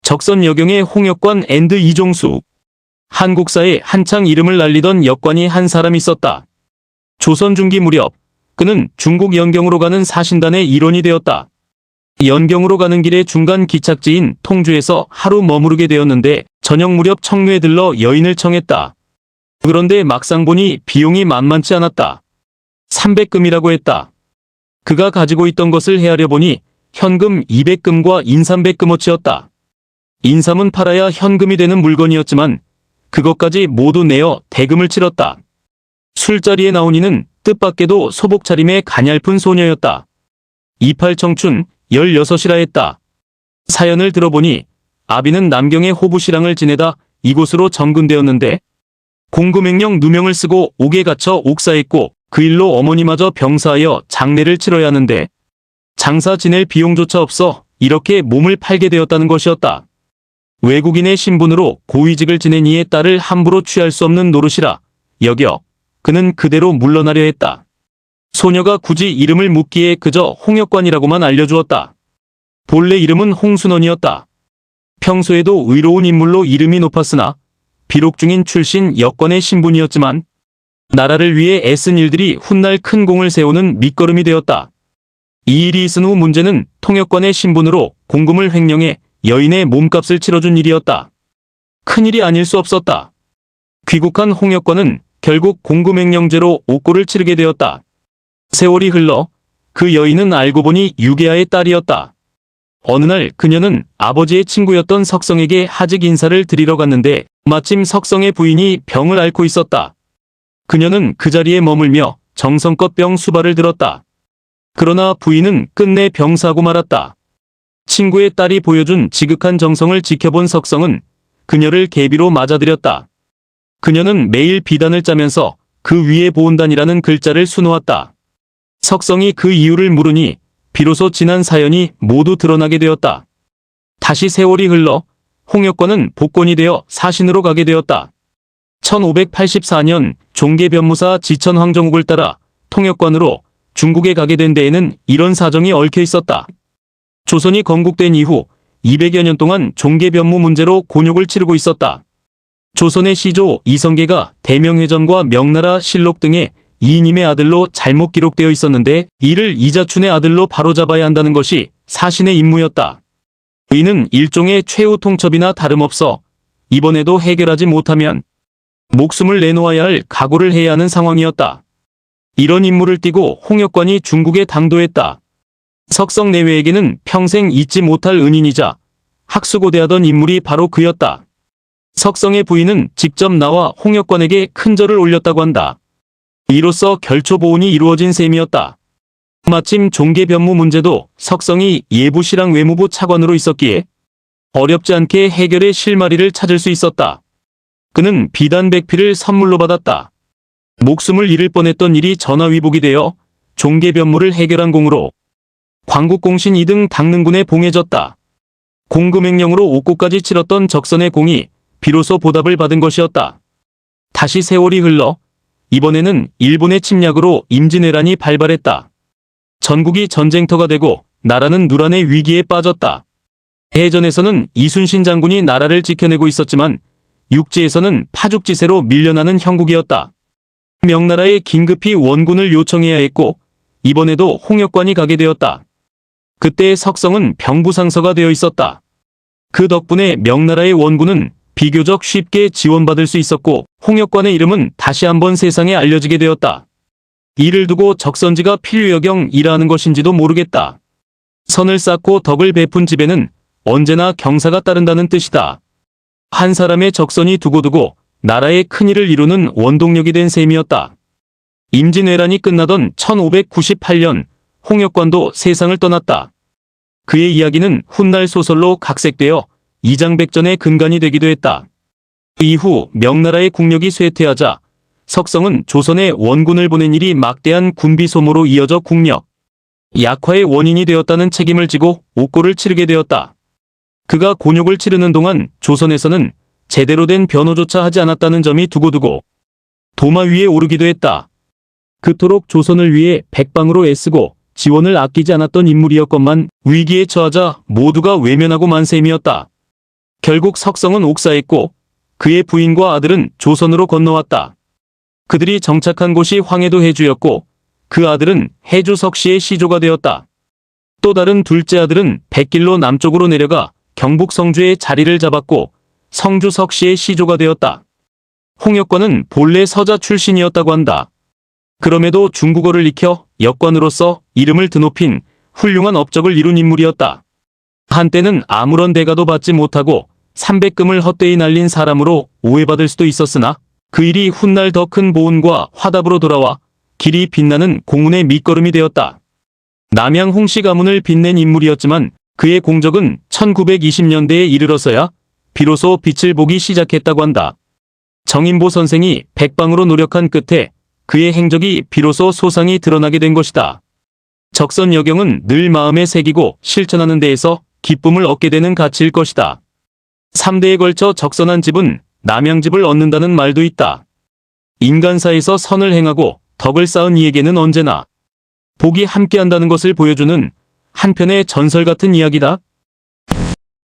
적선 여경의 홍역관 앤드 이종수. 한국사에 한창 이름을 날리던 역관이 한 사람 있었다. 조선 중기 무렵 그는 중국 연경으로 가는 사신단의 일원이 되었다. 연경으로 가는 길의 중간 기착지인 통주에서 하루 머무르게 되었는데 저녁 무렵 청루에 들러 여인을 청했다. 그런데 막상 보니 비용이 만만치 않았다. 300금이라고 했다. 그가 가지고 있던 것을 헤아려 보니 현금 200금과 인삼 100금어치였다. 인삼은 팔아야 현금이 되는 물건이었지만 그것까지 모두 내어 대금을 치렀다. 술자리에 나온 이는 뜻밖에도 소복 차림의 가냘픈 소녀였다. 이팔 청춘 16이라 했다. 사연을 들어보니 아비는 남경의 호부시랑을 지내다 이곳으로 정근되었는데 공금횡령 누명을 쓰고 옥에 갇혀 옥사했고 그 일로 어머니마저 병사하여 장례를 치러야 하는데 장사 지낼 비용조차 없어 이렇게 몸을 팔게 되었다는 것이었다. 외국인의 신분으로 고위직을 지낸 이의 딸을 함부로 취할 수 없는 노릇이라 여겨 그는 그대로 물러나려 했다. 소녀가 굳이 이름을 묻기에 그저 홍역관이라고만 알려주었다. 본래 이름은 홍순원이었다. 평소에도 의로운 인물로 이름이 높았으나 비록 중인 출신 역관의 신분이었지만 나라를 위해 애쓴 일들이 훗날 큰 공을 세우는 밑거름이 되었다. 이 일이 있은 후 문제는 통역관의 신분으로 공금을 횡령해 여인의 몸값을 치러준 일이었다. 큰일이 아닐 수 없었다. 귀국한 홍역관은 결국 공금횡령죄로 옥고를 치르게 되었다. 세월이 흘러 그 여인은 알고 보니 유계아의 딸이었다. 어느 날 그녀는 아버지의 친구였던 석성에게 하직 인사를 드리러 갔는데 마침 석성의 부인이 병을 앓고 있었다. 그녀는 그 자리에 머물며 정성껏 병 수발을 들었다. 그러나 부인은 끝내 병사하고 말았다. 친구의 딸이 보여준 지극한 정성을 지켜본 석성은 그녀를 계비로 맞아들였다. 그녀는 매일 비단을 짜면서 그 위에 보온단이라는 글자를 수놓았다. 석성이 그 이유를 물으니 비로소 지난 사연이 모두 드러나게 되었다. 다시 세월이 흘러 홍역관은 복권이 되어 사신으로 가게 되었다. 1584년 종계변무사 지천 황정옥을 따라 통역관으로 중국에 가게 된 데에는 이런 사정이 얽혀 있었다. 조선이 건국된 이후 200여 년 동안 종계변무 문제로 곤욕을 치르고 있었다. 조선의 시조 이성계가 대명회전과 명나라 실록 등의 이인임의 아들로 잘못 기록되어 있었는데 이를 이자춘의 아들로 바로잡아야 한다는 것이 사신의 임무였다. 이는 일종의 최후 통첩이나 다름없어 이번에도 해결하지 못하면 목숨을 내놓아야 할 각오를 해야 하는 상황이었다. 이런 임무를 띠고 홍역관이 중국에 당도했다. 석성 내외에게는 평생 잊지 못할 은인이자 학수고대하던 인물이 바로 그였다. 석성의 부인은 직접 나와 홍역관에게 큰 절을 올렸다고 한다. 이로써 결초보온이 이루어진 셈이었다. 마침 종계변무 문제도 석성이 예부시랑 외무부 차관으로 있었기에 어렵지 않게 해결의 실마리를 찾을 수 있었다. 그는 비단 100피를 선물로 받았다. 목숨을 잃을 뻔했던 일이 전화위복이 되어 종계변무를 해결한 공으로 광국공신 2등 당릉군에 봉해졌다. 공금횡령으로 옥고까지 치렀던 적선의 공이 비로소 보답을 받은 것이었다. 다시 세월이 흘러 이번에는 일본의 침략으로 임진왜란이 발발했다. 전국이 전쟁터가 되고 나라는 누란의 위기에 빠졌다. 해전에서는 이순신 장군이 나라를 지켜내고 있었지만 육지에서는 파죽지세로 밀려나는 형국이었다. 명나라에 긴급히 원군을 요청해야 했고 이번에도 홍역관이 가게 되었다. 그때 석성은 병부상서가 되어 있었다. 그 덕분에 명나라의 원군은 비교적 쉽게 지원받을 수 있었고 홍역관의 이름은 다시 한번 세상에 알려지게 되었다. 이를 두고 적선지가 필요여경이라 하는 것인지도 모르겠다. 선을 쌓고 덕을 베푼 집에는 언제나 경사가 따른다는 뜻이다. 한 사람의 적선이 두고두고 나라의 큰일을 이루는 원동력이 된 셈이었다. 임진왜란이 끝나던 1598년 홍역관도 세상을 떠났다. 그의 이야기는 훗날 소설로 각색되어 이장백전의 근간이 되기도 했다. 이후 명나라의 국력이 쇠퇴하자 석성은 조선에 원군을 보낸 일이 막대한 군비 소모로 이어져 국력 약화의 원인이 되었다는 책임을 지고 옥고를 치르게 되었다. 그가 곤욕을 치르는 동안 조선에서는 제대로 된 변호조차 하지 않았다는 점이 두고두고 도마 위에 오르기도 했다. 그토록 조선을 위해 백방으로 애쓰고 지원을 아끼지 않았던 인물이었건만 위기에 처하자 모두가 외면하고 만 셈이었다. 결국 석성은 옥사했고 그의 부인과 아들은 조선으로 건너왔다. 그들이 정착한 곳이 황해도 해주였고 그 아들은 해주 석시의 시조가 되었다. 또 다른 둘째 아들은 백길로 남쪽으로 내려가 경북 성주에 자리를 잡았고 성주 석시의 시조가 되었다. 홍역관은 본래 서자 출신이었다고 한다. 그럼에도 중국어를 익혀 역관으로서 이름을 드높인 훌륭한 업적을 이룬 인물이었다. 한때는 아무런 대가도 받지 못하고 300금을 헛되이 날린 사람으로 오해받을 수도 있었으나 그 일이 훗날 더 큰 보은과 화답으로 돌아와 길이 빛나는 공운의 밑거름이 되었다. 남양 홍씨 가문을 빛낸 인물이었지만 그의 공적은 1920년대에 이르러서야 비로소 빛을 보기 시작했다고 한다. 정인보 선생이 백방으로 노력한 끝에 그의 행적이 비로소 소상히 드러나게 된 것이다. 적선여경은 늘 마음에 새기고 실천하는 데에서 기쁨을 얻게 되는 가치일 것이다. 3대에 걸쳐 적선한 집은 남양집을 얻는다는 말도 있다. 인간사에서 선을 행하고 덕을 쌓은 이에게는 언제나 복이 함께한다는 것을 보여주는 한편의 전설 같은 이야기다.